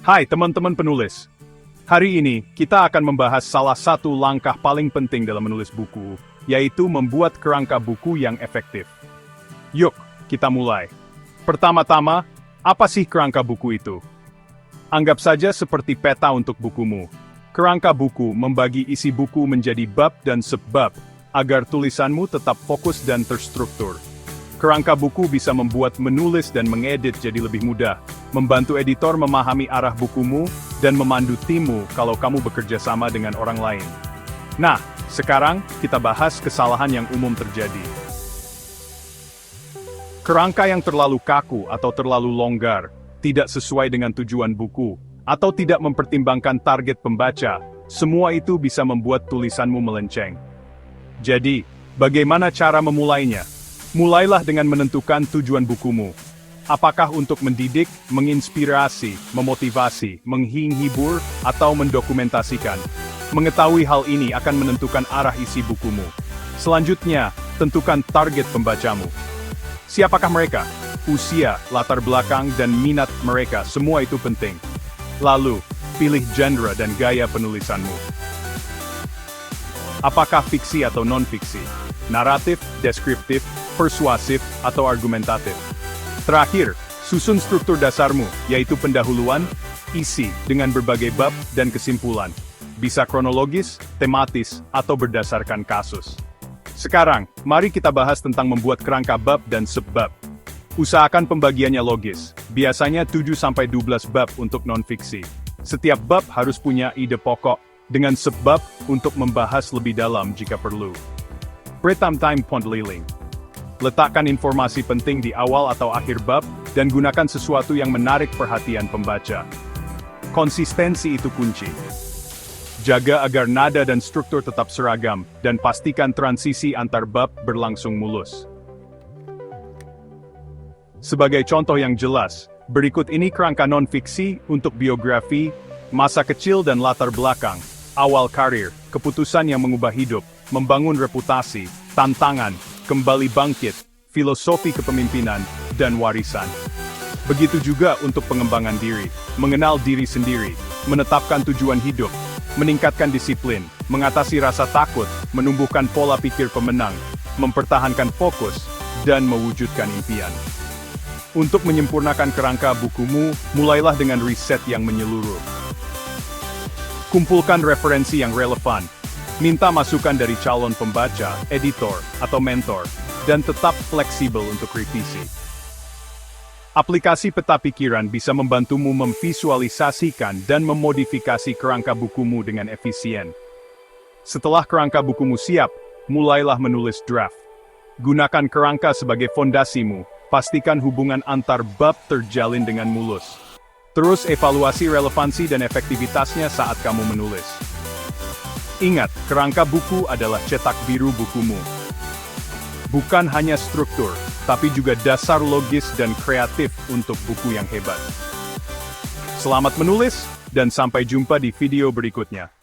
Hai teman-teman penulis. Hari ini, kita akan membahas salah satu langkah paling penting dalam menulis buku, yaitu membuat kerangka buku yang efektif. Yuk, kita mulai. Pertama-tama, apa sih kerangka buku itu? Anggap saja seperti peta untuk bukumu. Kerangka buku membagi isi buku menjadi bab dan subbab, agar tulisanmu tetap fokus dan terstruktur. Kerangka buku bisa membuat menulis dan mengedit jadi lebih mudah, membantu editor memahami arah bukumu, dan memandu timmu kalau kamu bekerja sama dengan orang lain. Nah, sekarang kita bahas kesalahan yang umum terjadi. Kerangka yang terlalu kaku atau terlalu longgar, tidak sesuai dengan tujuan buku, atau tidak mempertimbangkan target pembaca, semua itu bisa membuat tulisanmu melenceng. Jadi, bagaimana cara memulainya? Mulailah dengan menentukan tujuan bukumu. Apakah untuk mendidik, menginspirasi, memotivasi, menghibur, atau mendokumentasikan? Mengetahui hal ini akan menentukan arah isi bukumu. Selanjutnya, tentukan target pembacamu. Siapakah mereka? Usia, latar belakang, dan minat mereka, semua itu penting. Lalu, pilih genre dan gaya penulisanmu. Apakah fiksi atau non-fiksi? Naratif, deskriptif, persuasif, atau argumentatif? Terakhir, susun struktur dasarmu, yaitu pendahuluan, isi, dengan berbagai bab dan kesimpulan. Bisa kronologis, tematis, atau berdasarkan kasus. Sekarang, mari kita bahas tentang membuat kerangka bab dan subbab. Usahakan pembagiannya logis, biasanya 7-12 bab untuk non-fiksi. Setiap bab harus punya ide pokok, dengan subbab untuk membahas lebih dalam jika perlu. Time point liling. Letakkan informasi penting di awal atau akhir bab, dan gunakan sesuatu yang menarik perhatian pembaca. Konsistensi itu kunci. Jaga agar nada dan struktur tetap seragam, dan pastikan transisi antar bab berlangsung mulus. Sebagai contoh yang jelas, berikut ini kerangka non-fiksi untuk biografi, masa kecil dan latar belakang, awal karir, keputusan yang mengubah hidup, membangun reputasi, tantangan, kembali bangkit, filosofi kepemimpinan, dan warisan. Begitu juga untuk pengembangan diri, mengenal diri sendiri, menetapkan tujuan hidup, meningkatkan disiplin, mengatasi rasa takut, menumbuhkan pola pikir pemenang, mempertahankan fokus, dan mewujudkan impian. Untuk menyempurnakan kerangka bukumu, mulailah dengan riset yang menyeluruh. Kumpulkan referensi yang relevan, minta masukan dari calon pembaca, editor, atau mentor, dan tetap fleksibel untuk revisi. Aplikasi peta pikiran bisa membantumu memvisualisasikan dan memodifikasi kerangka bukumu dengan efisien. Setelah kerangka bukumu siap, mulailah menulis draft. Gunakan kerangka sebagai fondasimu, pastikan hubungan antar bab terjalin dengan mulus. Terus evaluasi relevansi dan efektivitasnya saat kamu menulis. Ingat, kerangka buku adalah cetak biru bukumu. Bukan hanya struktur, tapi juga dasar logis dan kreatif untuk buku yang hebat. Selamat menulis, dan sampai jumpa di video berikutnya.